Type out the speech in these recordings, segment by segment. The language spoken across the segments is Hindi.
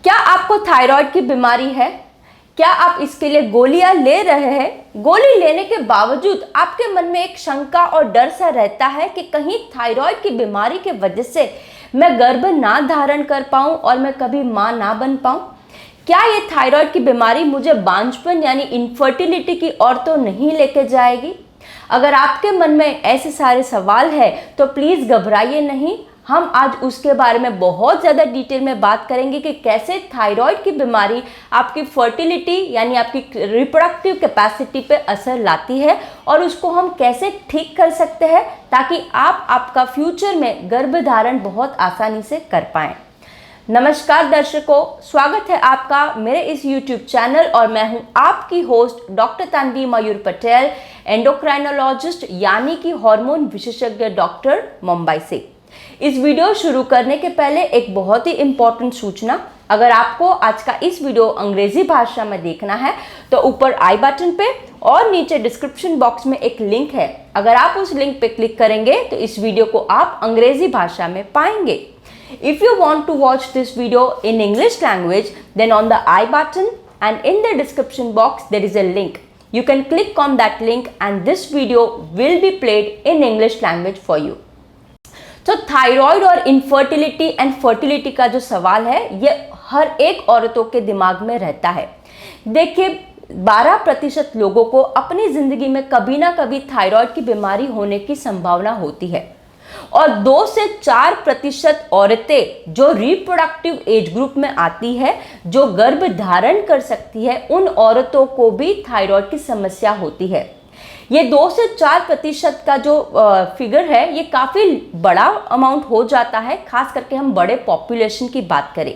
क्या आपको थायराइड की बीमारी है? क्या आप इसके लिए गोलियां ले रहे हैं? गोली लेने के बावजूद आपके मन में एक शंका और डर सा रहता है कि कहीं थायराइड की बीमारी के वजह से मैं गर्भ ना धारण कर पाऊं और मैं कभी मां ना बन पाऊं। क्या ये थायराइड की बीमारी मुझे बांझपन यानी इनफर्टिलिटी की ओर तो नहीं लेके जाएगी? अगर आपके मन में ऐसे सारे सवाल हैं तो प्लीज़ घबराइए नहीं। हम आज उसके बारे में बहुत ज़्यादा डिटेल में बात करेंगे कि कैसे थायराइड की बीमारी आपकी फर्टिलिटी यानी आपकी रिप्रोडक्टिव कैपेसिटी पे असर लाती है और उसको हम कैसे ठीक कर सकते हैं ताकि आप आपका फ्यूचर में गर्भधारण बहुत आसानी से कर पाएँ। नमस्कार दर्शकों, स्वागत है आपका मेरे इस YouTube चैनल और मैं हूं आपकी होस्ट डॉक्टर तानवी मयूर पटेल, एंडोक्राइनोलॉजिस्ट यानी कि हार्मोन विशेषज्ञ डॉक्टर, मुंबई से। इस वीडियो शुरू करने के पहले एक बहुत ही इंपॉर्टेंट सूचना। अगर आपको आज का इस वीडियो अंग्रेजी भाषा में देखना है तो ऊपर आई बटन पे और नीचे डिस्क्रिप्शन बॉक्स में एक लिंक है। अगर आप उस लिंक पे क्लिक करेंगे तो इस वीडियो को आप अंग्रेजी भाषा में पाएंगे। If you want to watch this video in English language, then on the I button and in the description box there is a link. You can click on that link and this video will be played in English language for you. तो थायराइड और इनफर्टिलिटी एंड फर्टिलिटी का जो सवाल है ये हर एक औरतों के दिमाग में रहता है। देखिए 12% लोगों को अपनी ज़िंदगी में कभी ना कभी थायराइड की बीमारी होने की संभावना होती है और 2 से 4% औरतें जो रिप्रोडक्टिव एज ग्रुप में आती है, जो गर्भ धारण कर सकती है, उन औरतों को भी थायराइड की समस्या होती है। ये 2 से 4% का जो फिगर है ये काफ़ी बड़ा अमाउंट हो जाता है, खास करके हम बड़े पॉपुलेशन की बात करें।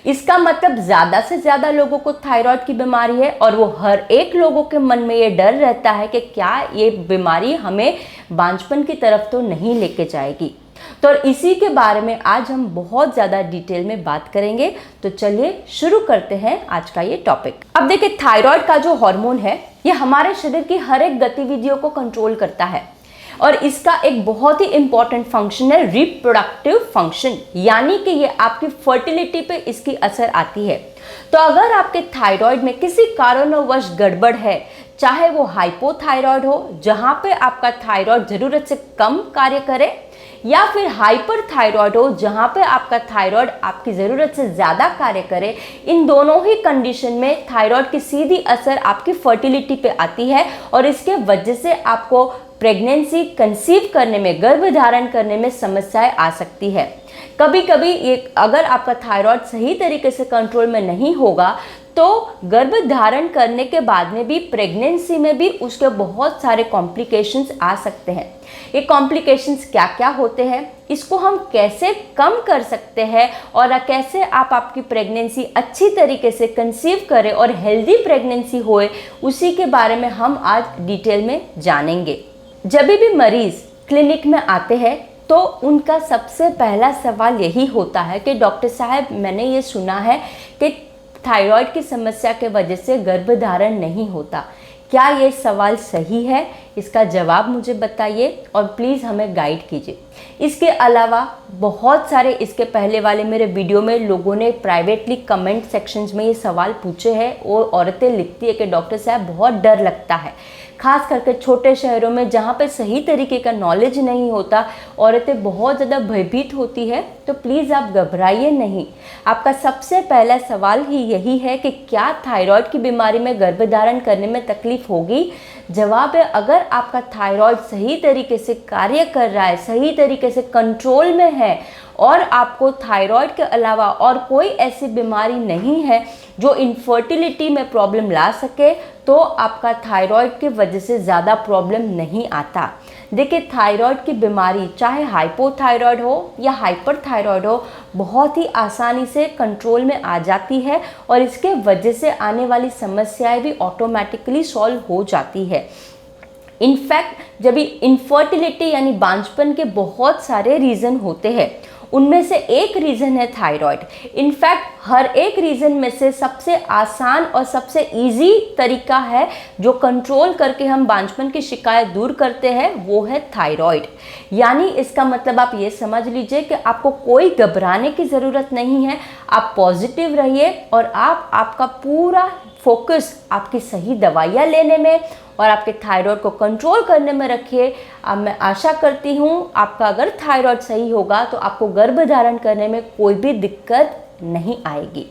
इसका मतलब ज़्यादा से ज़्यादा लोगों को थायराइड की बीमारी है और वो हर एक लोगों के मन में ये डर रहता है कि क्या ये बीमारी हमें बांझपन की तरफ तो नहीं लेके जाएगी। तो इसी के बारे में आज हम बहुत ज़्यादा डिटेल में बात करेंगे। तो चलिए शुरू करते हैं आज का ये टॉपिक। अब देखिए, थायराइड का जो हार्मोन है ये हमारे शरीर की हर एक गतिविधियों को कंट्रोल करता है और इसका एक बहुत ही इंपॉर्टेंट फंक्शन है रिप्रोडक्टिव फंक्शन, यानी कि ये आपकी फर्टिलिटी पे इसकी असर आती है। तो अगर आपके थायराइड में किसी कारणवश गड़बड़ है, चाहे वो हाइपोथायराइड हो जहाँ पे आपका थायराइड ज़रूरत से कम कार्य करे, या फिर हाइपरथायराइड हो जहाँ पे आपका थायराइड आपकी ज़रूरत से ज़्यादा कार्य करे, इन दोनों ही कंडीशन में थायराइड की सीधी असर आपकी फर्टिलिटी पे आती है और इसके वजह से आपको प्रेगनेंसी कंसीव करने में, गर्भ धारण करने में समस्याएं आ सकती है। कभी कभी ये अगर आपका थायराइड सही तरीके से कंट्रोल में नहीं होगा तो गर्भ धारण करने के बाद में भी, प्रेगनेंसी में भी उसके बहुत सारे कॉम्प्लिकेशंस आ सकते हैं। ये कॉम्प्लिकेशंस क्या क्या होते हैं, इसको हम कैसे कम कर सकते हैं और कैसे आप आपकी प्रेगनेंसी अच्छी तरीके से कंसीव करें और हेल्दी प्रेगनेंसी होए, उसी के बारे में हम आज डिटेल में जानेंगे। जब भी मरीज़ क्लिनिक में आते हैं तो उनका सबसे पहला सवाल यही होता है कि डॉक्टर साहब, मैंने ये सुना है कि थायराइड की समस्या के वजह से गर्भधारण नहीं होता। क्या ये सवाल सही है? इसका जवाब मुझे बताइए और प्लीज़ हमें गाइड कीजिए। इसके अलावा बहुत सारे इसके पहले वाले मेरे वीडियो में लोगों ने प्राइवेटली कमेंट सेक्शंस में ये सवाल पूछे हैं और औरतें लिखती है कि डॉक्टर साहब बहुत डर लगता है, खास करके छोटे शहरों में जहाँ पे सही तरीके का नॉलेज नहीं होता, औरतें बहुत ज़्यादा भयभीत होती है। तो प्लीज़ आप घबराइए नहीं। आपका सबसे पहला सवाल ही यही है कि क्या थायराइड की बीमारी में गर्भधारण करने में तकलीफ होगी? जवाब है, अगर आपका थायराइड सही तरीके से कार्य कर रहा है, सही तरीके से कंट्रोल में है और आपको थायराइड के अलावा और कोई ऐसी बीमारी नहीं है जो इनफर्टिलिटी में प्रॉब्लम ला सके, तो आपका थायराइड की वजह से ज़्यादा प्रॉब्लम नहीं आता। देखिए, थायराइड की बीमारी चाहे हाइपोथायराइड हो या हाइपरथायराइड हो, बहुत ही आसानी से कंट्रोल में आ जाती है और इसके वजह से आने वाली समस्याएं भी ऑटोमेटिकली सॉल्व हो जाती है। इनफैक्ट जब इनफर्टिलिटी यानी बांझपन के बहुत सारे रीज़न होते हैं, उनमें से एक रीज़न है थायराइड। इनफैक्ट हर एक रीज़न में से सबसे आसान और सबसे इजी तरीका है जो कंट्रोल करके हम बांझपन की शिकायत दूर करते हैं, वो है थायराइड। यानी इसका मतलब आप ये समझ लीजिए कि आपको कोई घबराने की ज़रूरत नहीं है। आप पॉजिटिव रहिए और आपका पूरा फोकस आपकी सही दवाइयाँ लेने में और आपके थायराइड को कंट्रोल करने में रखिए। अब मैं आशा करती हूँ आपका अगर थायराइड सही होगा तो आपको गर्भधारण करने में कोई भी दिक्कत नहीं आएगी।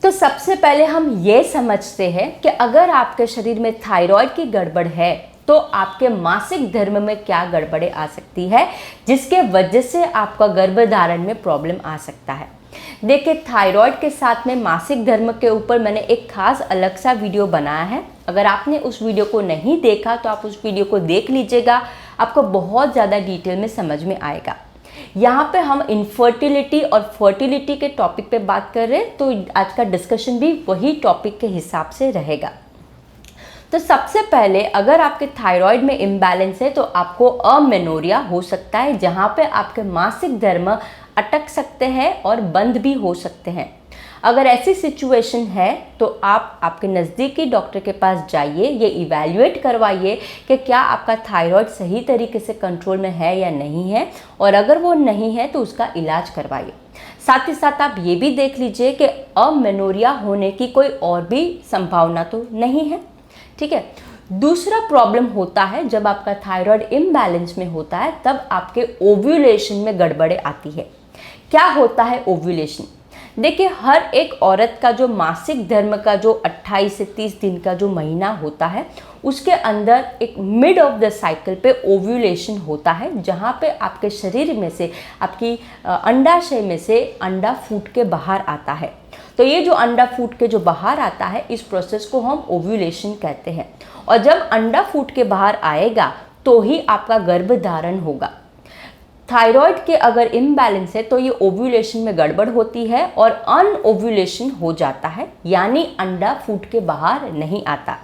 तो सबसे पहले हम ये समझते हैं कि अगर आपके शरीर में थायराइड की गड़बड़ है तो आपके मासिक धर्म में क्या गड़बड़ें आ सकती है जिसके वजह से आपका गर्भधारण में प्रॉब्लम आ सकता है। देखिए, थायराइड के साथ में मासिक धर्म के ऊपर मैंने एक खास अलग सा वीडियो बनाया है। अगर आपने उस वीडियो को नहीं देखा तो आप उस वीडियो को देख लीजिएगा, आपको बहुत ज़्यादा डिटेल में समझ में आएगा। यहाँ पे हम इनफर्टिलिटी और फर्टिलिटी के टॉपिक पे बात कर रहे हैं, तो आज का डिस्कशन भी वही टॉपिक के हिसाब से रहेगा। तो सबसे पहले अगर आपके थायराइड में इम्बैलेंस है तो आपको अमेनोरिया हो सकता है, जहाँ पे आपके मासिक धर्म अटक सकते हैं और बंद भी हो सकते हैं। अगर ऐसी सिचुएशन है तो आप आपके नज़दीकी डॉक्टर के पास जाइए, ये इवैल्यूएट करवाइए कि क्या आपका थायराइड सही तरीके से कंट्रोल में है या नहीं है, और अगर वो नहीं है तो उसका इलाज करवाइए। साथ ही साथ आप ये भी देख लीजिए कि अमेनोरिया होने की कोई और भी संभावना तो नहीं है। ठीक है। दूसरा प्रॉब्लम होता है जब आपका थायराइड इम्बैलेंस में होता है, तब आपके ओव्यूलेशन में गड़बड़े आती है। क्या होता है ओव्यूलेशन? देखिए, हर एक औरत का जो मासिक धर्म का जो 28 से 30 दिन का जो महीना होता है, उसके अंदर एक मिड ऑफ द साइकिल पे ओव्यूलेशन होता है, जहाँ पे आपके शरीर में से, आपकी अंडाशय में से अंडा फूट के बाहर आता है। तो ये जो अंडा फूट के जो बाहर आता है, इस प्रोसेस को हम ओव्यूलेशन कहते हैं। और जब अंडा फूट के बाहर आएगा तो ही आपका गर्भधारण होगा। थायराइड के अगर इम्बैलेंस है तो ये ओव्यूलेशन में गड़बड़ होती है और अनओव्यूलेशन हो जाता है, यानी अंडा फूट के बाहर नहीं आता।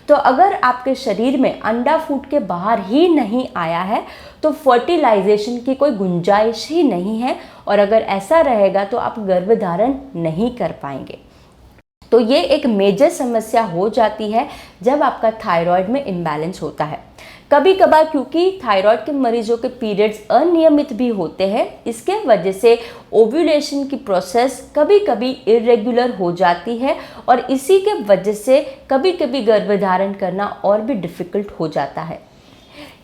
तो अगर आपके शरीर में अंडा फूट के बाहर ही नहीं आया है तो फर्टिलाइजेशन की कोई गुंजाइश ही नहीं है, और अगर ऐसा रहेगा तो आप गर्भधारण नहीं कर पाएंगे। तो ये एक मेजर समस्या हो जाती है जब आपका थायराइड में इम्बैलेंस होता है। कभी कभार क्योंकि थायराइड के मरीजों के पीरियड्स अनियमित भी होते हैं, इसके वजह से ओव्यूलेशन की प्रोसेस कभी कभी इरेगुलर हो जाती है और इसी के वजह से कभी कभी गर्भधारण करना और भी डिफ़िकल्ट हो जाता है।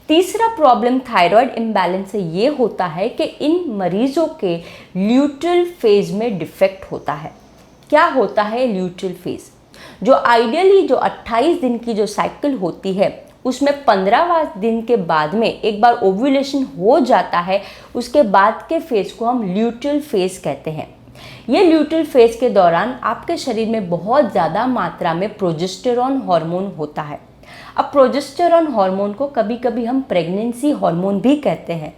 तीसरा प्रॉब्लम थायराइड इम्बैलेंस से ये होता है कि इन मरीजों के ल्यूट्रल फेज में डिफेक्ट होता है। क्या होता है ल्यूट्रल फेज? जो आइडियली जो 28 दिन की जो साइकिल होती है, उसमें 15वां दिन के बाद में एक बार ओव्यूलेशन हो जाता है, उसके बाद के फेज को हम ल्यूट्रल फेज कहते हैं। ये ल्यूट्रल फेज के दौरान आपके शरीर में बहुत ज़्यादा मात्रा में प्रोजेस्टेरॉन हार्मोन होता है। अब प्रोजेस्टेरॉन हार्मोन को कभी कभी हम प्रेगनेंसी हार्मोन भी कहते हैं।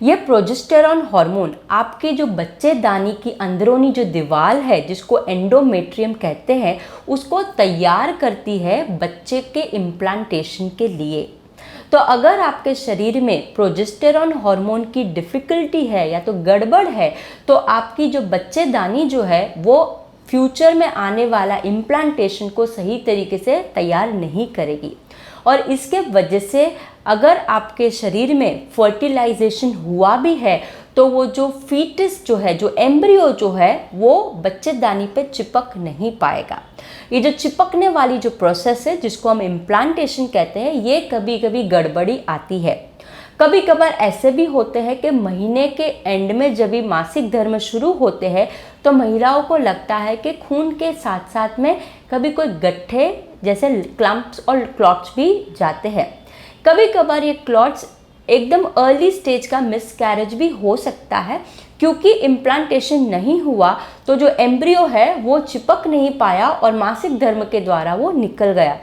ये प्रोजेस्टेरॉन हार्मोन आपके जो बच्चेदानी की अंदरूनी जो दीवार है, जिसको एंडोमेट्रियम कहते हैं, उसको तैयार करती है बच्चे के इम्प्लांटेशन के लिए। तो अगर आपके शरीर में प्रोजेस्टेरॉन हार्मोन की डिफ़िकल्टी है या तो गड़बड़ है, तो आपकी जो बच्चेदानी जो है वो फ्यूचर में आने वाला इम्प्लांटेशन को सही तरीके से तैयार नहीं करेगी। और इसके वजह से अगर आपके शरीर में फर्टिलाइजेशन हुआ भी है तो वो जो फीटस जो है, जो एम्ब्रियो जो है, वो बच्चेदानी पे चिपक नहीं पाएगा। ये जो चिपकने वाली जो प्रोसेस है, जिसको हम इम्प्लांटेशन कहते हैं, ये कभी कभी गड़बड़ी आती है। कभी कभार ऐसे भी होते हैं कि महीने के एंड में जब भी मासिक धर्म शुरू होते हैं तो महिलाओं को लगता है कि खून के साथ साथ में कभी कोई गट्ठे जैसे क्लम्प्स और क्लॉट्स भी जाते हैं। कभी कभार ये क्लॉट्स एकदम अर्ली स्टेज का मिसकैरेज भी हो सकता है, क्योंकि इम्प्लांटेशन नहीं हुआ तो जो एम्ब्रियो है वो चिपक नहीं पाया और मासिक धर्म के द्वारा वो निकल गया।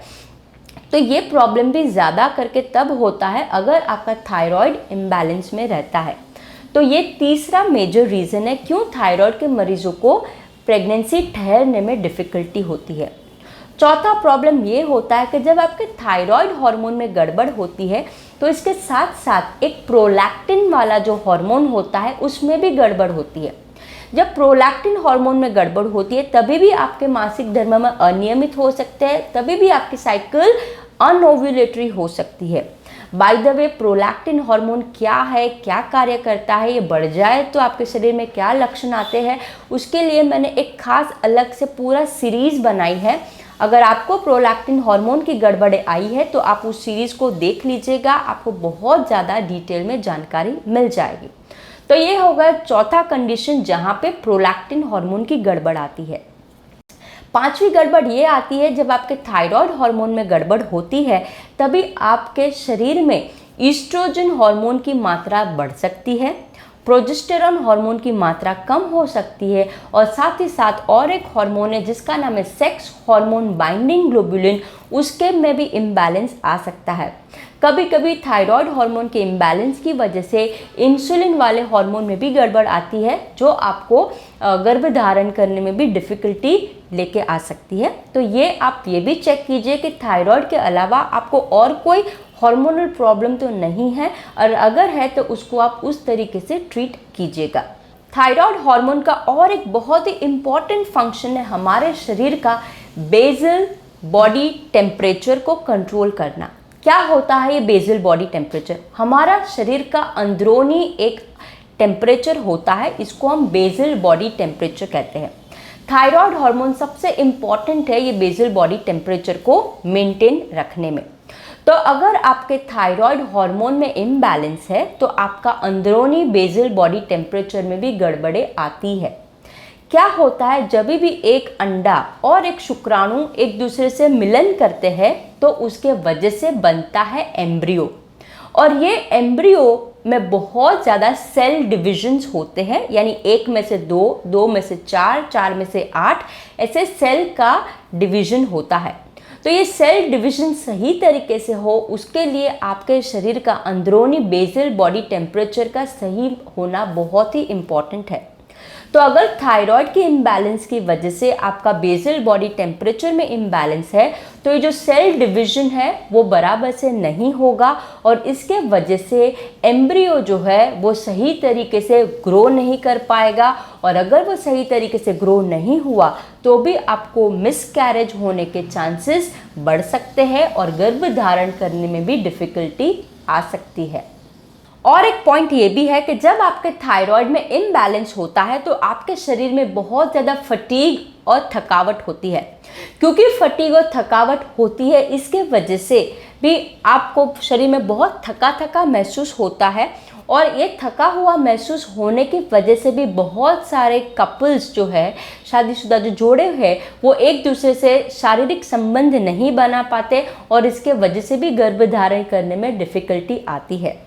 तो ये प्रॉब्लम भी ज़्यादा करके तब होता है अगर आपका थायराइड इम्बैलेंस में रहता है। तो ये तीसरा मेजर रीज़न है क्यों थायराइड के मरीजों को प्रेगनेंसी ठहरने में डिफ़िकल्टी होती है। चौथा प्रॉब्लम ये होता है कि जब आपके थायराइड हार्मोन में गड़बड़ होती है तो इसके साथ साथ एक प्रोलैक्टिन वाला जो हार्मोन होता है उसमें भी गड़बड़ होती है। जब प्रोलैक्टिन हार्मोन में गड़बड़ होती है तभी भी आपके मासिक धर्म में अनियमित हो सकते हैं, तभी भी आपकी साइकिल अनओव्यूलेटरी हो सकती है। By the way, prolactin hormone क्या है, क्या कार्य करता है, ये बढ़ जाए तो आपके शरीर में क्या लक्षण आते हैं, उसके लिए मैंने एक खास अलग से पूरा सीरीज बनाई है। अगर आपको प्रोलैक्टिन हार्मोन की गड़बड़ आई है तो आप उस सीरीज को देख लीजिएगा, आपको बहुत ज़्यादा डिटेल में जानकारी मिल जाएगी। तो ये होगा चौथा कंडीशन जहाँ पे प्रोलैक्टिन हार्मोन की गड़बड़ आती है। पांचवी गड़बड़ ये आती है जब आपके थायराइड हार्मोन में गड़बड़ होती है, तभी आपके शरीर में ईस्ट्रोजन हार्मोन की मात्रा बढ़ सकती है, प्रोजेस्टेरॉन हार्मोन की मात्रा कम हो सकती है, और साथ ही साथ और एक हार्मोन है जिसका नाम है सेक्स हार्मोन बाइंडिंग ग्लोबुलिन, उसके में भी इम्बैलेंस आ सकता है। कभी कभी थायराइड हार्मोन के इम्बैलेंस की वजह से इंसुलिन वाले हार्मोन में भी गड़बड़ आती है, जो आपको गर्भ धारण करने में भी डिफ़िकल्टी लेके आ सकती है। तो ये आप ये भी चेक कीजिए कि थायराइड के अलावा आपको और कोई हार्मोनल प्रॉब्लम तो नहीं है, और अगर है तो उसको आप उस तरीके से ट्रीट कीजिएगा। थायराइड हार्मोन का और एक बहुत ही इम्पॉर्टेंट फंक्शन है हमारे शरीर का, बेसल बॉडी टेम्परेचर को कंट्रोल करना। क्या होता है ये बेसल बॉडी टेम्परेचर? हमारा शरीर का अंदरूनी एक टेम्परेचर होता है, इसको हम बेसल बॉडी टेम्परेचर कहते हैं। थायराइड हार्मोन सबसे इम्पॉर्टेंट है ये बेसल बॉडी टेम्परेचर को मेंटेन रखने में। तो अगर आपके थायराइड हार्मोन में इम्बैलेंस है तो आपका अंदरूनी बेसल बॉडी टेम्परेचर में भी गड़बड़े आती है। क्या होता है, जब भी एक अंडा और एक शुक्राणु एक दूसरे से मिलन करते हैं तो उसके वजह से बनता है एम्ब्रियो, और ये एम्ब्रियो में बहुत ज़्यादा सेल डिविजन्स होते हैं, यानी एक में से दो, दो में से चार, चार में से 8 ऐसे सेल का डिवीजन होता है। तो ये सेल डिवीजन सही तरीके से हो उसके लिए आपके शरीर का अंदरूनी बेसल बॉडी टेम्परेचर का सही होना बहुत ही इम्पॉर्टेंट है। तो अगर थायराइड की इम्बैलेंस की वजह से आपका बेसल बॉडी टेम्परेचर में इम्बैलेंस है तो ये जो सेल डिवीजन है वो बराबर से नहीं होगा, और इसके वजह से एम्ब्रियो जो है वो सही तरीके से ग्रो नहीं कर पाएगा, और अगर वो सही तरीके से ग्रो नहीं हुआ तो भी आपको मिसकैरेज होने के चांसेस बढ़ सकते हैं और गर्भ धारण करने में भी डिफ़िकल्टी आ सकती है। और एक पॉइंट ये भी है कि जब आपके थायराइड में इम्बैलेंस होता है तो आपके शरीर में बहुत ज़्यादा फटीग और थकावट होती है। क्योंकि फटीग और थकावट होती है इसके वजह से भी आपको शरीर में बहुत थका थका महसूस होता है, और ये थका हुआ महसूस होने की वजह से भी बहुत सारे कपल्स जो है, शादीशुदा जो जोड़े हैं, वो एक दूसरे से शारीरिक संबंध नहीं बना पाते, और इसके वजह से भी गर्भ धारण करने में डिफ़िकल्टी आती है।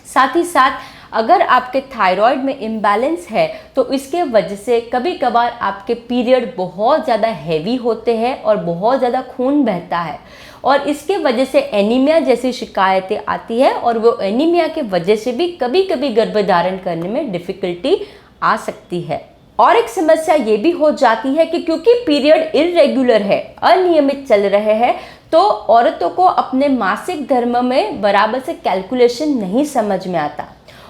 साथ ही साथ अगर आपके थायराइड में इम्बैलेंस है तो इसके वजह से कभी कभार आपके पीरियड बहुत ज़्यादा हैवी होते हैं और बहुत ज़्यादा खून बहता है, और इसके वजह से एनीमिया जैसी शिकायतें आती है, और वो एनीमिया के वजह से भी कभी कभी गर्भ धारण करने में डिफ़िकल्टी आ सकती है। और एक समस्या ये भी हो जाती है कि क्योंकि पीरियड इरेगुलर है, अनियमित चल रहे हैं, तो औरतों को अपने मासिक धर्म में बराबर से कैलकुलेशन नहीं समझ में आता,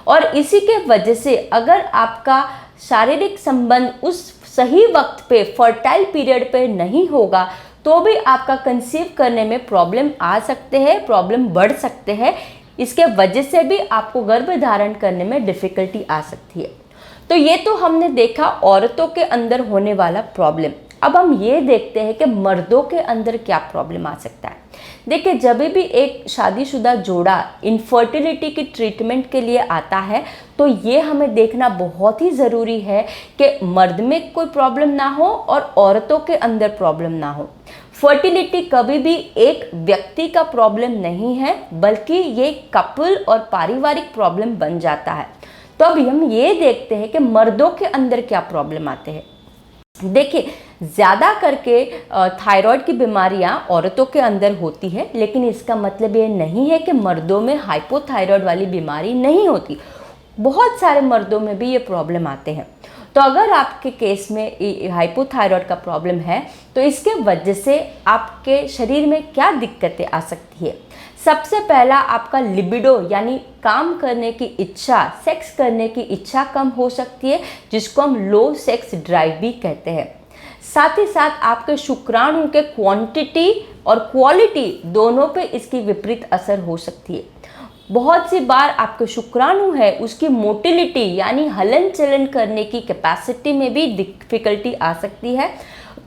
और इसी के वजह से अगर आपका शारीरिक संबंध उस सही वक्त पे फर्टाइल पीरियड पे नहीं होगा तो भी आपका कंसीव करने में प्रॉब्लम आ सकते हैं, प्रॉब्लम बढ़ सकते हैं। इसके वजह से भी आपको गर्भ धारण करने में डिफ़िकल्टी आ सकती है। तो ये तो हमने देखा औरतों के अंदर होने वाला प्रॉब्लम। अब हम ये देखते हैं कि मर्दों के अंदर क्या प्रॉब्लम आ सकता है। देखिए, जब भी एक शादीशुदा जोड़ा इनफर्टिलिटी की ट्रीटमेंट के लिए आता है तो ये हमें देखना बहुत ही ज़रूरी है कि मर्द में कोई प्रॉब्लम ना हो और औरतों के अंदर प्रॉब्लम ना हो। फर्टिलिटी कभी भी एक व्यक्ति का प्रॉब्लम नहीं है, बल्कि ये कपल और पारिवारिक प्रॉब्लम बन जाता है। तो अभी हम ये देखते हैं कि मर्दों के अंदर क्या प्रॉब्लम आते हैं। देखिए, ज़्यादा करके थायराइड की बीमारियां औरतों के अंदर होती है, लेकिन इसका मतलब ये नहीं है कि मर्दों में हाइपोथायराइड वाली बीमारी नहीं होती। बहुत सारे मर्दों में भी ये प्रॉब्लम आते हैं। तो अगर आपके केस में हाइपोथायराइड का प्रॉब्लम है तो इसके वजह से आपके शरीर में क्या दिक्कतें आ सकती है। सबसे पहला, आपका लिबिडो यानी काम करने की इच्छा, सेक्स करने की इच्छा कम हो सकती है, जिसको हम लो सेक्स ड्राइव भी कहते हैं। साथ ही साथ आपके शुक्राणु के क्वांटिटी और क्वालिटी दोनों पे इसकी विपरीत असर हो सकती है। बहुत सी बार आपके शुक्राणु है उसकी मोटिलिटी यानी हलन चलन करने की कैपेसिटी में भी डिफिकल्टी आ सकती है।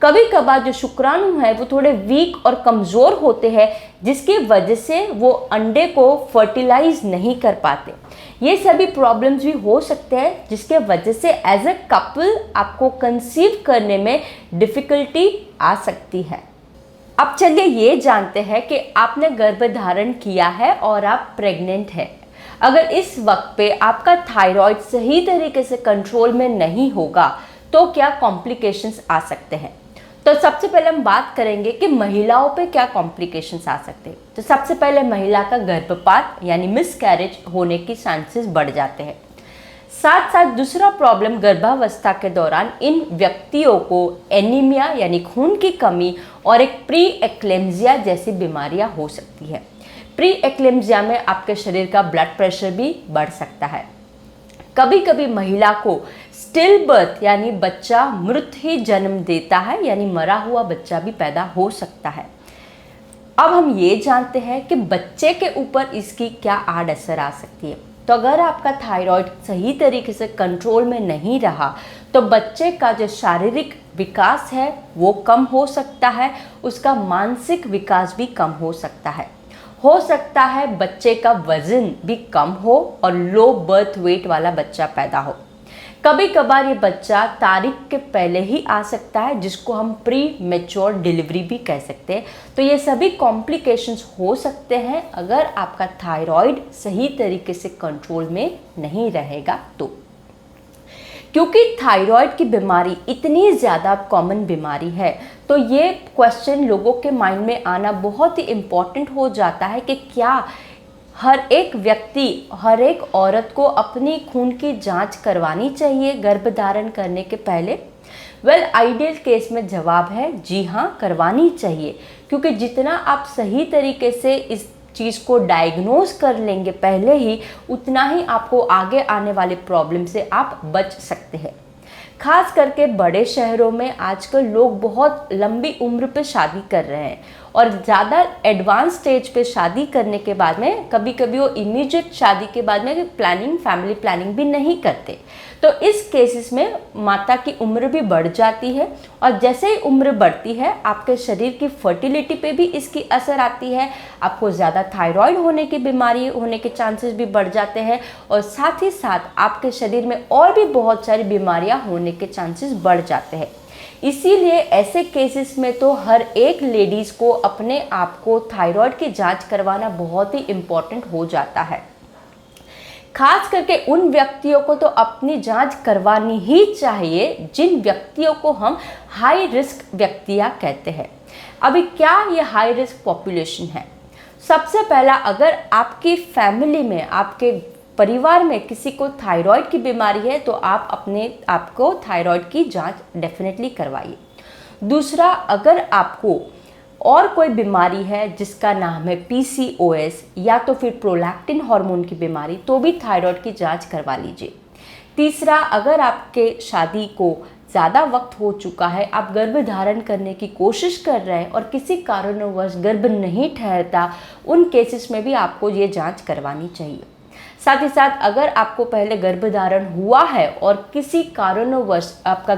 कभी कभार जो शुक्राणु है वो थोड़े वीक और कमज़ोर होते हैं, जिसकी वजह से वो अंडे को फर्टिलाइज नहीं कर पाते। ये सभी प्रॉब्लम्स भी हो सकते हैं, जिसके वजह से एज ए कपल आपको कंसीव करने में डिफ़िकल्टी आ सकती है। अब चलिए ये जानते हैं कि आपने गर्भधारण किया है और आप प्रेग्नेंट हैं। अगर इस वक्त पे आपका थायराइड सही तरीके से कंट्रोल में नहीं होगा तो क्या कॉम्प्लिकेशंस आ सकते हैं। तो सबसे पहले हम बात करेंगे कि महिलाओं पे क्या कॉम्प्लिकेशंस आ सकते हैं। तो सबसे पहले महिला का गर्भपात यानी मिसकैरेज होने की चांसेस बढ़ जाते हैं। साथ साथ दूसरा प्रॉब्लम, गर्भावस्था के दौरान इन व्यक्तियों को एनीमिया यानी खून की कमी और एक प्री एक्लेम्सिया जैसी बीमारियां हो सकती है। प्री एक्लेम्सिया में आपके शरीर का ब्लड प्रेशर भी बढ़ सकता है। कभी कभी महिला को स्टिल बर्थ यानी बच्चा मृत ही जन्म देता है, यानी मरा हुआ बच्चा भी पैदा हो सकता है। अब हम ये जानते हैं कि बच्चे के ऊपर इसकी क्या आड़ असर आ सकती है। तो अगर आपका थायराइड सही तरीके से कंट्रोल में नहीं रहा तो बच्चे का जो शारीरिक विकास है वो कम हो सकता है, उसका मानसिक विकास भी कम हो सकता है बच्चे का वजन भी कम हो और लो बर्थ वेट वाला बच्चा पैदा हो। कभी कभार ये बच्चा तारीख के पहले ही आ सकता है, जिसको हम प्री मैच्योर डिलीवरी भी कह सकते हैं। तो ये सभी कॉम्प्लिकेशंस हो सकते हैं अगर आपका थायराइड सही तरीके से कंट्रोल में नहीं रहेगा तो। क्योंकि थायराइड की बीमारी इतनी ज़्यादा कॉमन बीमारी है तो ये क्वेश्चन लोगों के माइंड में आना बहुत ही इम्पॉर्टेंट हो जाता है कि क्या हर एक व्यक्ति, हर एक औरत को अपनी खून की जांच करवानी चाहिए गर्भधारण करने के पहले। आइडियल केस में जवाब है जी हाँ, करवानी चाहिए। क्योंकि जितना आप सही तरीके से इस चीज़ को डायग्नोज कर लेंगे पहले ही, उतना ही आपको आगे आने वाले प्रॉब्लम से आप बच सकते हैं। खास करके बड़े शहरों में आजकल लोग बहुत लंबी उम्र पे शादी कर रहे हैं और ज़्यादा एडवांस स्टेज पे शादी करने के बाद में कभी कभी वो इमीडिएट शादी के बाद में फैमिली प्लानिंग भी नहीं करते। तो इस केसेस में माता की उम्र भी बढ़ जाती है और जैसे ही उम्र बढ़ती है आपके शरीर की फर्टिलिटी पे भी इसकी असर आती है। आपको ज़्यादा थायराइड होने की बीमारी होने के चांसेस भी बढ़ जाते हैं और साथ ही साथ आपके शरीर में और भी बहुत सारी बीमारियां होने के चांसेस बढ़ जाते हैं। इसीलिए ऐसे केसेस में तो हर एक लेडीज़ को अपने आप को थायराइड की जांच करवाना बहुत ही इम्पॉर्टेंट हो जाता है। खास करके उन व्यक्तियों को तो अपनी जांच करवानी ही चाहिए जिन व्यक्तियों को हम हाई रिस्क व्यक्तियां कहते हैं। अभी क्या ये हाई रिस्क पॉपुलेशन है? सबसे पहला, अगर आपकी फैमिली में, आपके परिवार में किसी को थायराइड की बीमारी है तो आप अपने आपको थायराइड की जांच डेफिनेटली करवाइए। दूसरा, अगर आपको और कोई बीमारी है जिसका नाम है PCOS या तो फिर प्रोलैक्टिन हार्मोन की बीमारी, तो भी थायराइड की जांच करवा लीजिए। तीसरा, अगर आपके शादी को ज़्यादा वक्त हो चुका है, आप गर्भ धारण करने की कोशिश कर रहे हैं और किसी कारणवश गर्भ नहीं ठहरता, उन केसेस में भी आपको ये जांच करवानी चाहिए। साथ ही साथ अगर आपको पहले गर्भधारण हुआ है और किसी कारणवश आपका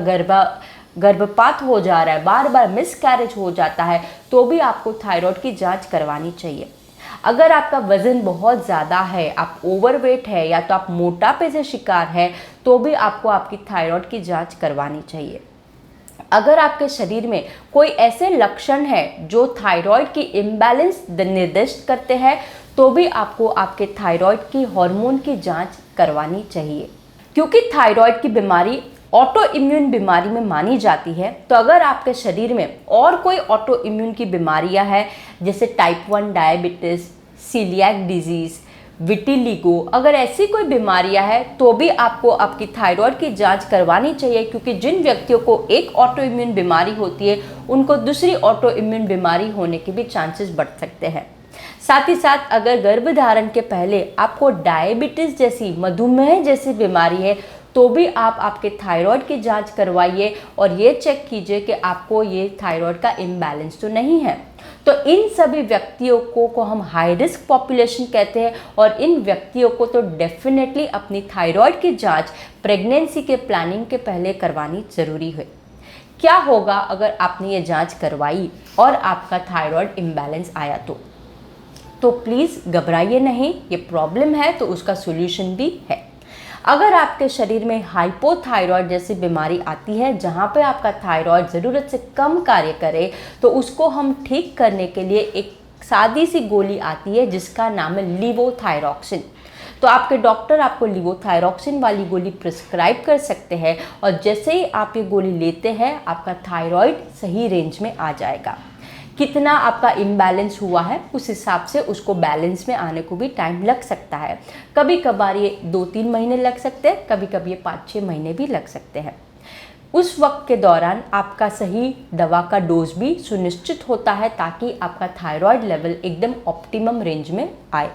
गर्भपात हो जा रहा है, बार बार मिसकैरेज हो जाता है, तो भी आपको थायराइड की जांच करवानी चाहिए। अगर आपका वज़न बहुत ज़्यादा है, आप ओवरवेट है या तो आप मोटापे से शिकार है, तो भी आपको आपकी थायराइड की जांच करवानी चाहिए। अगर आपके शरीर में कोई ऐसे लक्षण है जो थायराइड की इम्बैलेंस निर्दिष्ट करते हैं, तो भी आपको आपके थायराइड की हार्मोन की जांच करवानी चाहिए। क्योंकि थायराइड की बीमारी ऑटो इम्यून बीमारी में मानी जाती है, तो अगर आपके शरीर में और कोई ऑटो इम्यून की बीमारियां हैं जैसे type 1 diabetes, coeliac disease, vitiligo, अगर ऐसी कोई बीमारियां हैं तो भी आपको आपकी थायराइड की जांच करवानी चाहिए, क्योंकि जिन व्यक्तियों को एक ऑटो इम्यून बीमारी होती है उनको दूसरी ऑटो इम्यून बीमारी होने के भी चांसेस बढ़ सकते हैं। साथ ही साथ अगर गर्भधारण के पहले आपको डायबिटीज़ जैसी, मधुमेह जैसी बीमारी है तो भी आप आपके थायराइड की जांच करवाइए और ये चेक कीजिए कि आपको ये थायराइड का इम्बैलेंस तो नहीं है। तो इन सभी व्यक्तियों को हम हाई रिस्क पॉपुलेशन कहते हैं और इन व्यक्तियों को तो डेफिनेटली अपनी थायराइड की जांच प्रेगनेंसी के प्लानिंग के पहले करवानी ज़रूरी है। क्या होगा अगर आपने ये जांच करवाई और आपका थायराइड इम्बैलेंस आया तो प्लीज़ घबराइए नहीं, ये प्रॉब्लम है तो उसका सोल्यूशन भी है। अगर आपके शरीर में हाइपोथायराइड जैसी बीमारी आती है जहाँ पे आपका थायराइड ज़रूरत से कम कार्य करे, तो उसको हम ठीक करने के लिए एक सादी सी गोली आती है जिसका नाम है लिवोथायरॉक्सिन। तो आपके डॉक्टर आपको लिवोथायरॉक्सिन वाली गोली प्रिस्क्राइब कर सकते हैं और जैसे ही आप ये गोली लेते हैं आपका थायराइड सही रेंज में आ जाएगा। कितना आपका इम्बैलेंस हुआ है उस हिसाब से उसको बैलेंस में आने को भी टाइम लग सकता है। कभी कभार ये 2-3 महीने लग सकते हैं, कभी कभी ये 5-6 महीने भी लग सकते हैं। उस वक्त के दौरान आपका सही दवा का डोज भी सुनिश्चित होता है ताकि आपका थायराइड लेवल एकदम ऑप्टिमम रेंज में आए।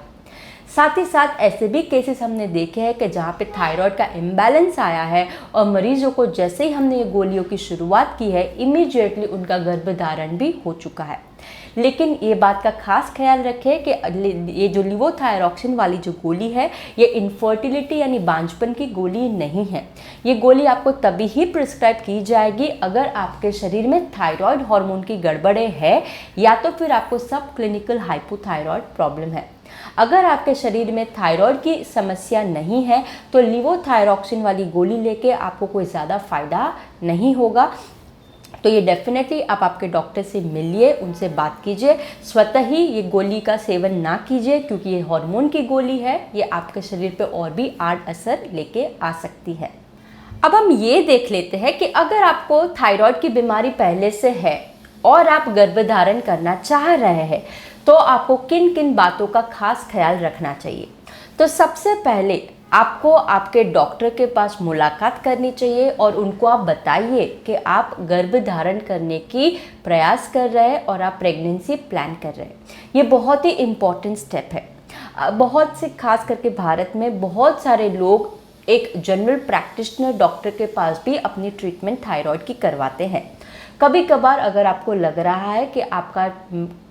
साथ ही साथ ऐसे भी केसेस हमने देखे हैं कि जहाँ पे थायराइड का इम्बैलेंस आया है और मरीजों को जैसे ही हमने ये गोलियों की शुरुआत की है इमीडिएटली उनका गर्भधारण भी हो चुका है। लेकिन ये बात का खास ख्याल रखें कि ये जो लिवोथायरॉक्सिन वाली जो गोली है ये इनफर्टिलिटी यानी बांझपन की गोली नहीं है। ये गोली आपको तभी ही प्रिस्क्राइब की जाएगी अगर आपके शरीर में थायराइड हार्मोन की गड़बड़े है या तो फिर आपको सब क्लिनिकल हाइपोथायराइड प्रॉब्लम है। अगर आपके शरीर में थायराइड की समस्या नहीं है तो लिवोथायरॉक्सिन वाली गोली लेके आपको कोई ज़्यादा फ़ायदा नहीं होगा। तो ये डेफिनेटली आप आपके डॉक्टर से मिलिए, उनसे बात कीजिए, स्वतः ही ये गोली का सेवन ना कीजिए क्योंकि ये हार्मोन की गोली है, ये आपके शरीर पे और भी आड़ असर लेके आ सकती है। अब हम ये देख लेते हैं कि अगर आपको थायराइड की बीमारी पहले से है और आप गर्भधारण करना चाह रहे हैं तो आपको किन किन बातों का खास ख्याल रखना चाहिए। तो सबसे पहले आपको आपके डॉक्टर के पास मुलाकात करनी चाहिए और उनको आप बताइए कि आप गर्भधारण करने की प्रयास कर रहे हैं और आप प्रेगनेंसी प्लान कर रहे हैं। ये बहुत ही इम्पॉर्टेंट स्टेप है। बहुत से खास करके भारत में बहुत सारे लोग एक जनरल प्रैक्टिशनर डॉक्टर के पास भी अपनी ट्रीटमेंट थायराइड की करवाते हैं। कभी कभार अगर आपको लग रहा है कि आपका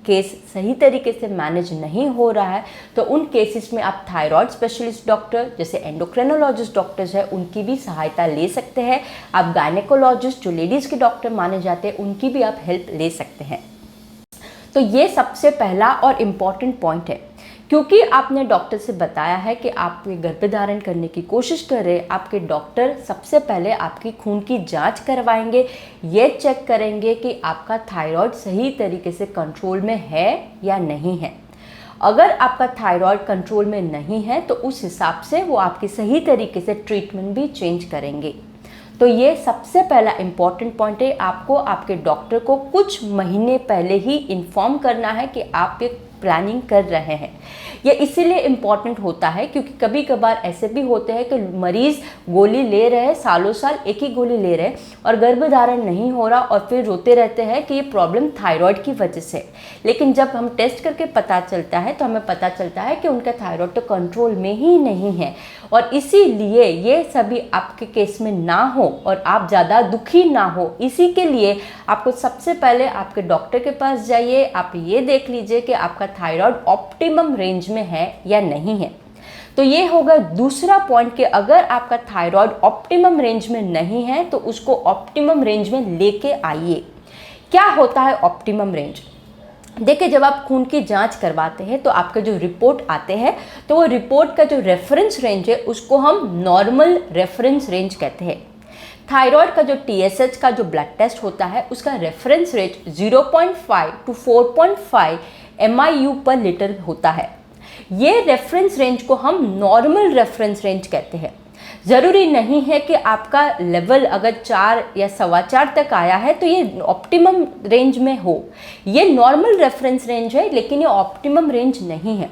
केस सही तरीके से मैनेज नहीं हो रहा है तो उन केसेस में आप थायराइड स्पेशलिस्ट डॉक्टर जैसे एंडोक्रिनोलॉजिस्ट डॉक्टर्स हैं उनकी भी सहायता ले सकते हैं। आप गायनेकोलॉजिस्ट जो लेडीज़ के डॉक्टर माने जाते हैं उनकी भी आप हेल्प ले सकते हैं। तो ये सबसे पहला और इम्पॉर्टेंट पॉइंट है। क्योंकि आपने डॉक्टर से बताया है कि आप ये गर्भधारण करने की कोशिश कर रहे हैं, आपके डॉक्टर सबसे पहले आपकी खून की जांच करवाएंगे, ये चेक करेंगे कि आपका थायराइड सही तरीके से कंट्रोल में है या नहीं है। अगर आपका थायराइड कंट्रोल में नहीं है तो उस हिसाब से वो आपकी सही तरीके से ट्रीटमेंट भी चेंज करेंगे। तो ये सबसे पहला इम्पॉर्टेंट पॉइंट है। आपको आपके डॉक्टर को कुछ महीने पहले ही इन्फॉर्म करना है कि आप एक प्लानिंग कर रहे हैं। ये इसीलिए इम्पॉर्टेंट होता है क्योंकि कभी कभार ऐसे भी होते हैं कि मरीज़ गोली ले रहे हैं, सालों साल एक ही गोली ले रहे हैं और गर्भधारण नहीं हो रहा और फिर रोते रहते हैं कि ये प्रॉब्लम थायराइड की वजह से। लेकिन जब हम टेस्ट करके पता चलता है तो हमें पता चलता है कि उनका थायराइड तो कंट्रोल में ही नहीं है। और इसीलिए ये सभी आपके केस में ना हो और आप ज़्यादा दुखी ना हो, इसी के लिए आपको सबसे पहले आपके डॉक्टर के पास जाइए। आप ये देख लीजिए कि आपका थायराइड ऑप्टिमम रेंज में है या नहीं है। तो ये होगा दूसरा पॉइंट कि अगर आपका थायराइड ऑप्टिमम रेंज में नहीं है तो उसको ऑप्टिमम रेंज में लेके आइए। क्या होता है ऑप्टिमम रेंज? देखिए, जब आप खून की जांच करवाते हैं तो आपके जो रिपोर्ट आते हैं तो वो रिपोर्ट का जो रेफरेंस रेंज है उसको हम नॉर्मल रेफरेंस रेंज कहते हैं। थायराइड का जो TSH का जो ब्लड टेस्ट होता है उसका रेफरेंस रेट 0.5 to 4.5 MIU पर लीटर होता है। ये रेफरेंस रेंज को हम नॉर्मल रेफरेंस रेंज कहते हैं। ज़रूरी नहीं है कि आपका लेवल अगर 4 या 4.25 तक आया है तो ये ऑप्टिमम रेंज में हो। ये नॉर्मल रेफरेंस रेंज है लेकिन ये ऑप्टिमम रेंज नहीं है।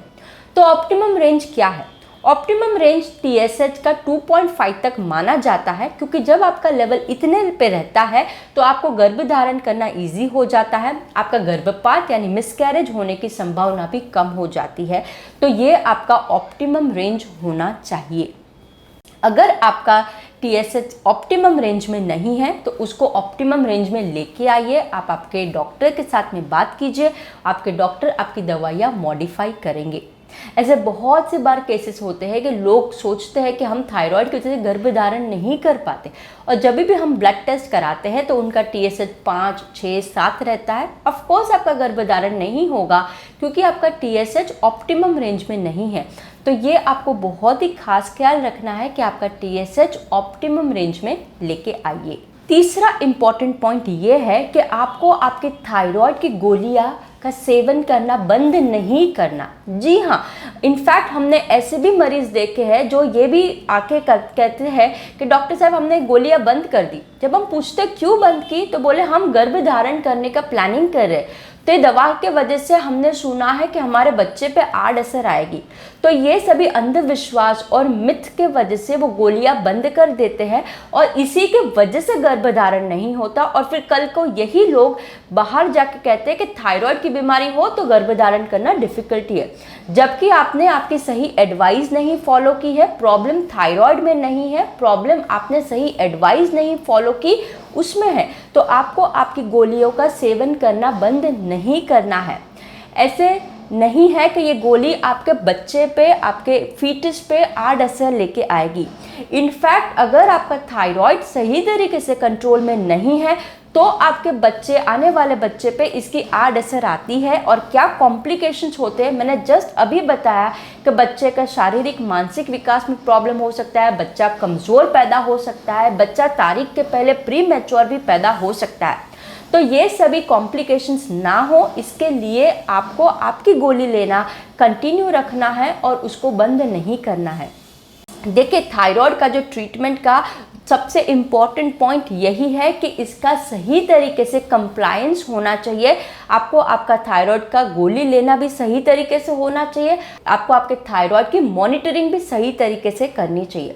तो ऑप्टिमम रेंज क्या है? ऑप्टिमम रेंज TSH का 2.5 तक माना जाता है, क्योंकि जब आपका लेवल इतने पे रहता है तो आपको गर्भधारण करना इजी हो जाता है, आपका गर्भपात यानी मिसकैरेज होने की संभावना भी कम हो जाती है। तो ये आपका ऑप्टिमम रेंज होना चाहिए। अगर आपका TSH ऑप्टिमम रेंज में नहीं है तो उसको ऑप्टिमम रेंज में लेके आइए। आप आपके डॉक्टर के साथ में बात कीजिए, आपके डॉक्टर आपकी दवाइयाँ मॉडिफाई करेंगे। ऐसे बहुत से बार केसेस होते हैं कि लोग सोचते हैं कि हम थायराइड की वजह से गर्भधारण नहीं कर पाते, और जब भी हम ब्लड टेस्ट कराते हैं तो उनका TSH 5, 6, 7 रहता है। ऑफ कोर्स आपका गर्भधारण नहीं होगा क्योंकि आपका TSH ऑप्टिमम रेंज में नहीं है। तो ये आपको बहुत ही खास ख्याल रखना है कि आपका TSH ऑप्टिमम रेंज में लेके आइए। तीसरा इम्पॉर्टेंट पॉइंट ये है कि आपको आपके थायराइड की गोलियां का सेवन करना बंद नहीं करना। जी हाँ, इनफैक्ट हमने ऐसे भी मरीज देखे हैं जो ये भी आके कहते हैं कि डॉक्टर साहब हमने गोलियां बंद कर दी। जब हम पूछते क्यों बंद की तो बोले हम गर्भधारण करने का प्लानिंग कर रहे हैं, तो ये दवा के वजह से हमने सुना है कि हमारे बच्चे पे आड़ असर आएगी। तो ये सभी अंधविश्वास और मिथ के वजह से वो गोलियां बंद कर देते हैं और इसी के वजह से गर्भधारण नहीं होता। और फिर कल को यही लोग बाहर जाके कहते हैं कि थायराइड की बीमारी हो तो गर्भधारण करना डिफिकल्टी है, जबकि आपने आपकी सही एडवाइस नहीं फॉलो की है। प्रॉब्लम थायराइड में नहीं है, प्रॉब्लम आपने सही एडवाइस नहीं फॉलो की उसमें है। तो आपको आपकी गोलियों का सेवन करना बंद नहीं करना है। ऐसे नहीं है कि ये गोली आपके बच्चे पे, आपके फीटस पे आड़ असर लेके आएगी। इनफैक्ट अगर आपका थायराइड सही तरीके से कंट्रोल में नहीं है तो आपके बच्चे, आने वाले बच्चे पे इसकी आड़ असर आती है। और क्या कॉम्प्लिकेशंस होते हैं मैंने जस्ट अभी बताया कि बच्चे का शारीरिक मानसिक विकास में प्रॉब्लम हो सकता है, बच्चा कमज़ोर पैदा हो सकता है, बच्चा तारीख के पहले प्री मैच्योर भी पैदा हो सकता है। तो ये सभी कॉम्प्लिकेशंस ना हो इसके लिए आपको आपकी गोली लेना कंटिन्यू रखना है और उसको बंद नहीं करना है। देखिए, थायराइड का जो ट्रीटमेंट का सबसे इम्पॉर्टेंट पॉइंट यही है कि इसका सही तरीके से कंप्लायंस होना चाहिए। आपको आपका थायराइड का गोली लेना भी सही तरीके से होना चाहिए, आपको आपके थायराइड की मॉनिटरिंग भी सही तरीके से करनी चाहिए।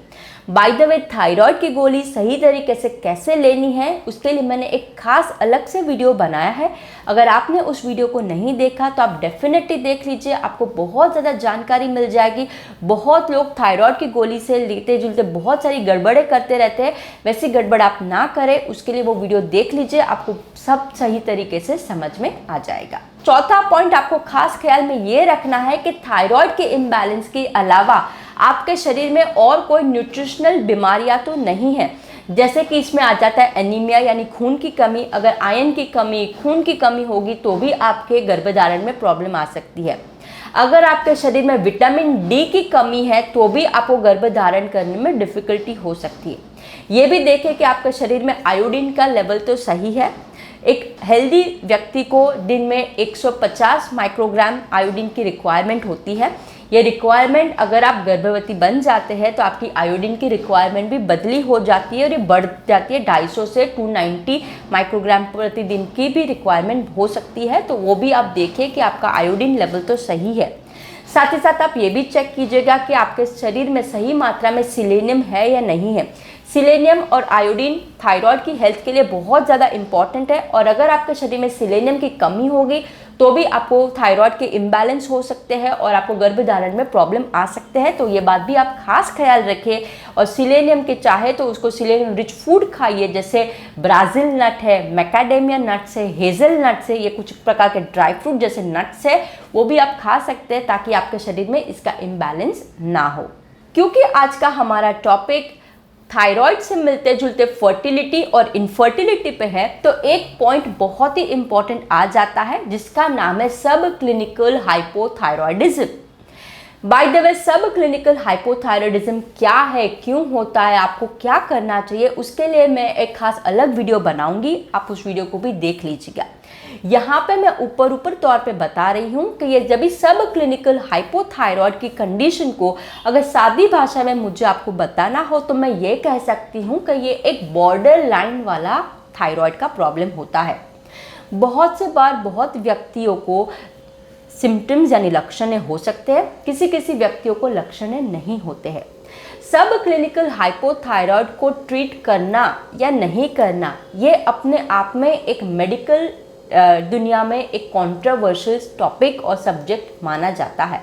बाय द वे, थायराइड की गोली सही तरीके से कैसे लेनी है उसके लिए मैंने एक खास अलग से वीडियो बनाया है। अगर आपने उस वीडियो को नहीं देखा तो आप डेफिनेटली देख लीजिए, आपको बहुत ज़्यादा जानकारी मिल जाएगी। बहुत लोग थायराइड की गोली से लेते जुलते बहुत सारी गड़बड़ें करते रहते हैं, वैसी गड़बड़ आप ना करें उसके लिए वो वीडियो देख लीजिए, आपको सब सही तरीके से समझ में आ जाएगा। चौथा पॉइंट आपको खास ख्याल में ये रखना है कि थायराइड के इम्बैलेंस के अलावा आपके शरीर में और कोई न्यूट्रिशनल बीमारियां तो नहीं है। जैसे कि इसमें आ जाता है एनीमिया यानी खून की कमी। अगर आयरन की कमी, खून की कमी होगी तो भी आपके गर्भधारण में प्रॉब्लम आ सकती है। अगर आपके शरीर में विटामिन D की कमी है तो भी आपको गर्भधारण करने में डिफिकल्टी हो सकती है। ये भी देखें कि आपके शरीर में आयोडीन का लेवल तो सही है। एक हेल्दी व्यक्ति को दिन में 150 माइक्रोग्राम आयोडीन की रिक्वायरमेंट होती है। ये रिक्वायरमेंट अगर आप गर्भवती बन जाते हैं तो आपकी आयोडीन की रिक्वायरमेंट भी बदली हो जाती है और ये बढ़ जाती है। 250 से 290 माइक्रोग्राम प्रतिदिन की भी रिक्वायरमेंट हो सकती है। तो वो भी आप देखें कि आपका आयोडीन लेवल तो सही है। साथ ही साथ आप ये भी चेक कीजिएगा कि आपके शरीर में सही मात्रा में सिलेनियम है या नहीं है। सिलेनियम और आयोडीन थायराइड की हेल्थ के लिए बहुत ज़्यादा इंपॉर्टेंट है, और अगर आपके शरीर में सिलेनियम की कमी होगी तो भी आपको थायराइड के इम्बैलेंस हो सकते हैं और आपको गर्भधारण में प्रॉब्लम आ सकते हैं। तो ये बात भी आप खास ख्याल रखें। और सिलेनियम के चाहे तो उसको सिलेनियम रिच फूड खाइए, जैसे ब्राज़िल नट है, मैकाडेमिया नट्स है, हेज़ल नट्स है, ये कुछ प्रकार के ड्राई फ्रूट जैसे नट्स है वो भी आप खा सकते हैं ताकि आपके शरीर में इसका इम्बैलेंस ना हो। क्योंकि आज का हमारा टॉपिक थायराइड से मिलते जुलते फर्टिलिटी और इनफर्टिलिटी पे है, तो एक पॉइंट बहुत ही इंपॉर्टेंट आ जाता है जिसका नाम है सब clinical hypothyroidism. By the way, सब क्लिनिकल हाइपोथायरॉयडिज्म क्या है, क्यों होता है, आपको क्या करना चाहिए, उसके लिए मैं एक खास अलग वीडियो बनाऊंगी, आप उस वीडियो को भी देख लीजिएगा। यहाँ पे मैं ऊपर तौर पे बता रही हूँ कि ये जब भी सब क्लिनिकल हाइपोथायरॉयड की कंडीशन को अगर सादी भाषा में मुझे आपको बताना हो तो मैं ये कह सकती हूँ कि ये एक बॉर्डर लाइन वाला थायरॉयड का प्रॉब्लम होता है। बहुत से बार बहुत व्यक्तियों को सिम्टम्स यानी लक्षण हो सकते हैं, किसी किसी व्यक्तियों को लक्षण नहीं होते हैं। सब क्लिनिकल हाइपोथायरॉयड को ट्रीट करना या नहीं करना ये अपने आप में एक मेडिकल दुनिया में एक कंट्रोवर्शियल टॉपिक और सब्जेक्ट माना जाता है।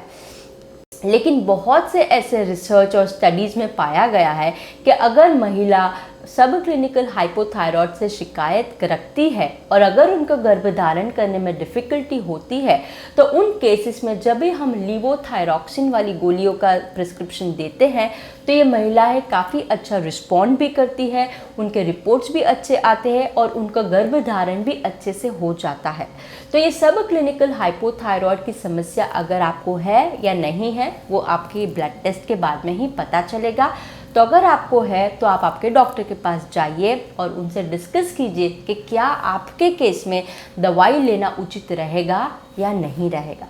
लेकिन बहुत से ऐसे रिसर्च और स्टडीज़ में पाया गया है कि अगर महिला सब क्लिनिकल हाइपोथायरॉयड से शिकायत रखती है और अगर उनको गर्भधारण करने में डिफ़िकल्टी होती है तो उन केसेस में जब भी हम लीवोथायरॉक्सिन वाली गोलियों का प्रिस्क्रिप्शन देते हैं तो ये महिलाएं काफ़ी अच्छा रिस्पॉन्ड भी करती है, उनके रिपोर्ट्स भी अच्छे आते हैं और उनका गर्भधारण भी अच्छे से हो जाता है। तो ये सब क्लिनिकल हाइपोथायरॉयड की समस्या अगर आपको है या नहीं है वो आपके ब्लड टेस्ट के बाद में ही पता चलेगा। तो अगर आपको है तो आप आपके डॉक्टर के पास जाइए और उनसे डिस्कस कीजिए कि क्या आपके केस में दवाई लेना उचित रहेगा या नहीं रहेगा।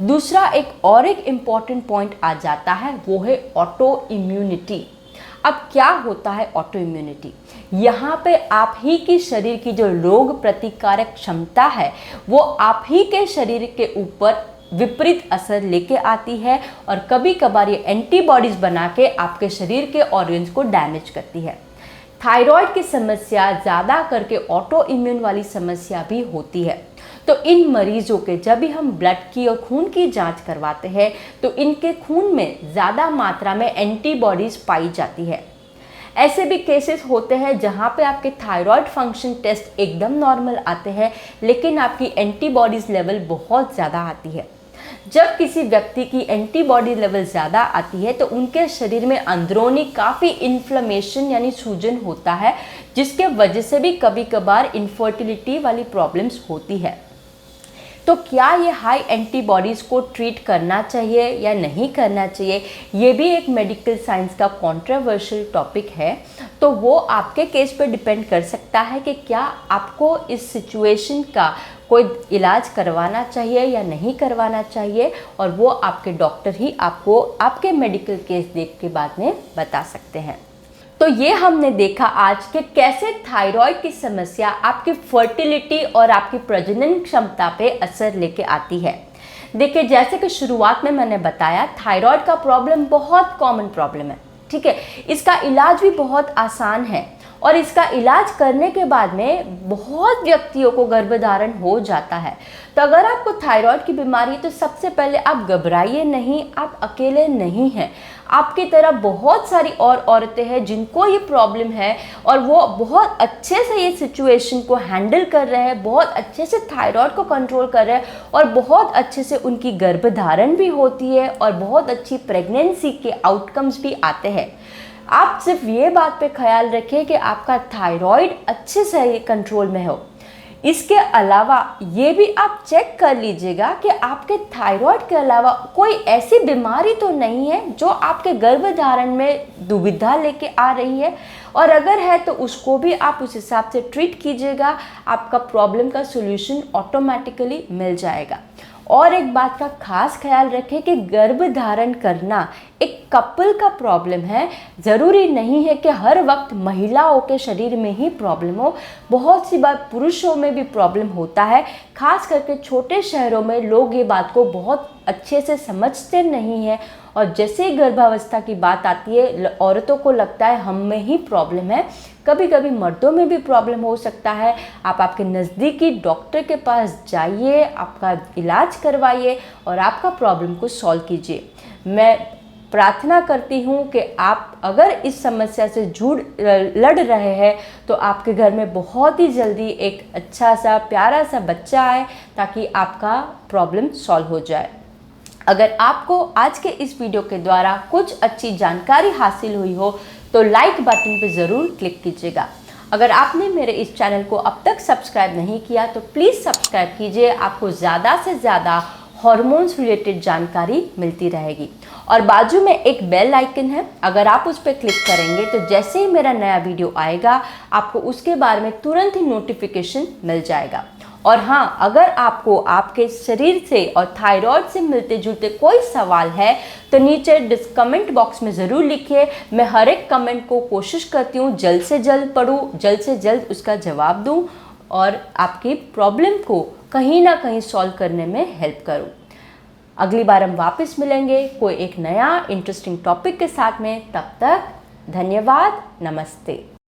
दूसरा एक इम्पॉर्टेंट पॉइंट आ जाता है, वो है ऑटो इम्यूनिटी। अब क्या होता है ऑटो इम्यूनिटी? यहाँ पे आप ही की शरीर की जो रोग प्रतिकारक क्षमता है वो आप ही के शरीर के ऊपर विपरीत असर लेके आती है और कभी कभार ये एंटीबॉडीज बना के आपके शरीर के ऑर्गन्स को डैमेज करती है। थायराइड की समस्या ज़्यादा करके ऑटो इम्यून वाली समस्या भी होती है। तो इन मरीजों के जब भी हम ब्लड की और खून की जांच करवाते हैं तो इनके खून में ज़्यादा मात्रा में एंटीबॉडीज़ पाई जाती है। ऐसे भी केसेस होते हैं जहाँ पे आपके थायराइड फंक्शन टेस्ट एकदम नॉर्मल आते हैं लेकिन आपकी एंटीबॉडीज़ लेवल बहुत ज़्यादा आती है। जब किसी व्यक्ति की एंटीबॉडी लेवल ज़्यादा आती है तो उनके शरीर में अंदरूनी काफ़ी इन्फ्लेमेशन यानी सूजन होता है, जिसके वजह से भी कभी कभार इनफर्टिलिटी वाली प्रॉब्लम्स होती है। तो क्या ये हाई एंटीबॉडीज़ को ट्रीट करना चाहिए या नहीं करना चाहिए, ये भी एक मेडिकल साइंस का कंट्रोवर्शियल टॉपिक है। तो वो आपके केस पे डिपेंड कर सकता है कि क्या आपको इस सिचुएशन का कोई इलाज करवाना चाहिए या नहीं करवाना चाहिए, और वो आपके डॉक्टर ही आपको आपके मेडिकल केस देख के बाद में बता सकते हैं। तो ये हमने देखा आज कि कैसे थायराइड की समस्या आपकी फर्टिलिटी और आपकी प्रजनन क्षमता पे असर लेके आती है। देखिए, जैसे कि शुरुआत में मैंने बताया, थायराइड का प्रॉब्लम बहुत कॉमन प्रॉब्लम है, ठीक है। इसका इलाज भी बहुत आसान है और इसका इलाज करने के बाद में बहुत व्यक्तियों को गर्भधारण हो जाता है। तो अगर आपको थायराइड की बीमारी है तो सबसे पहले आप घबराइए नहीं, आप अकेले नहीं हैं। आपकी तरह बहुत सारी और औरतें हैं जिनको ये प्रॉब्लम है और वो बहुत अच्छे से ये सिचुएशन को हैंडल कर रहे हैं, बहुत अच्छे से थायराइड को कंट्रोल कर रहे हैं और बहुत अच्छे से उनकी गर्भधारण भी होती है और बहुत अच्छी प्रेगनेंसी के आउटकम्स भी आते हैं। आप सिर्फ ये बात पे ख्याल रखें कि आपका थायराइड अच्छे से कंट्रोल में हो। इसके अलावा ये भी आप चेक कर लीजिएगा कि आपके थायराइड के अलावा कोई ऐसी बीमारी तो नहीं है जो आपके गर्भधारण में दुविधा लेके आ रही है, और अगर है तो उसको भी आप उस हिसाब से ट्रीट कीजिएगा। आपका प्रॉब्लम का सॉल्यूशन ऑटोमेटिकली मिल जाएगा। और एक बात का खास ख्याल रखें कि गर्भधारण करना एक कपल का प्रॉब्लम है, ज़रूरी नहीं है कि हर वक्त महिलाओं के शरीर में ही प्रॉब्लम हो। बहुत सी बार पुरुषों में भी प्रॉब्लम होता है। खास करके छोटे शहरों में लोग ये बात को बहुत अच्छे से समझते नहीं हैं और जैसे ही गर्भावस्था की बात आती है औरतों को लगता है हम में ही प्रॉब्लम है। कभी कभी मर्दों में भी प्रॉब्लम हो सकता है। आप आपके नज़दीकी डॉक्टर के पास जाइए, आपका इलाज करवाइए और आपका प्रॉब्लम को सॉल्व कीजिए। मैं प्रार्थना करती हूँ कि आप अगर इस समस्या से लड़ रहे हैं तो आपके घर में बहुत ही जल्दी एक अच्छा सा प्यारा सा बच्चा आए ताकि आपका प्रॉब्लम सॉल्व हो जाए। अगर आपको आज के इस वीडियो के द्वारा कुछ अच्छी जानकारी हासिल हुई हो तो लाइक बटन पे ज़रूर क्लिक कीजिएगा। अगर आपने मेरे इस चैनल को अब तक सब्सक्राइब नहीं किया तो प्लीज़ सब्सक्राइब कीजिए। आपको ज़्यादा से ज़्यादा हॉर्मोन्स रिलेटेड जानकारी मिलती रहेगी। और बाजू में एक बेल आइकन है, अगर आप उस पर क्लिक करेंगे तो जैसे ही मेरा नया वीडियो आएगा आपको उसके बारे में तुरंत ही नोटिफिकेशन मिल जाएगा। और हाँ, अगर आपको आपके शरीर से और थायराइड से मिलते जुलते कोई सवाल है तो नीचे कमेंट बॉक्स में ज़रूर लिखिए। मैं हर एक कमेंट को कोशिश करती हूँ जल्द से जल्द पढूँ, जल्द से जल्द उसका जवाब दूँ और आपकी प्रॉब्लम को कहीं ना कहीं सॉल्व करने में हेल्प करूँ। अगली बार हम वापस मिलेंगे कोई एक नया इंटरेस्टिंग टॉपिक के साथ में। तब तक धन्यवाद, नमस्ते।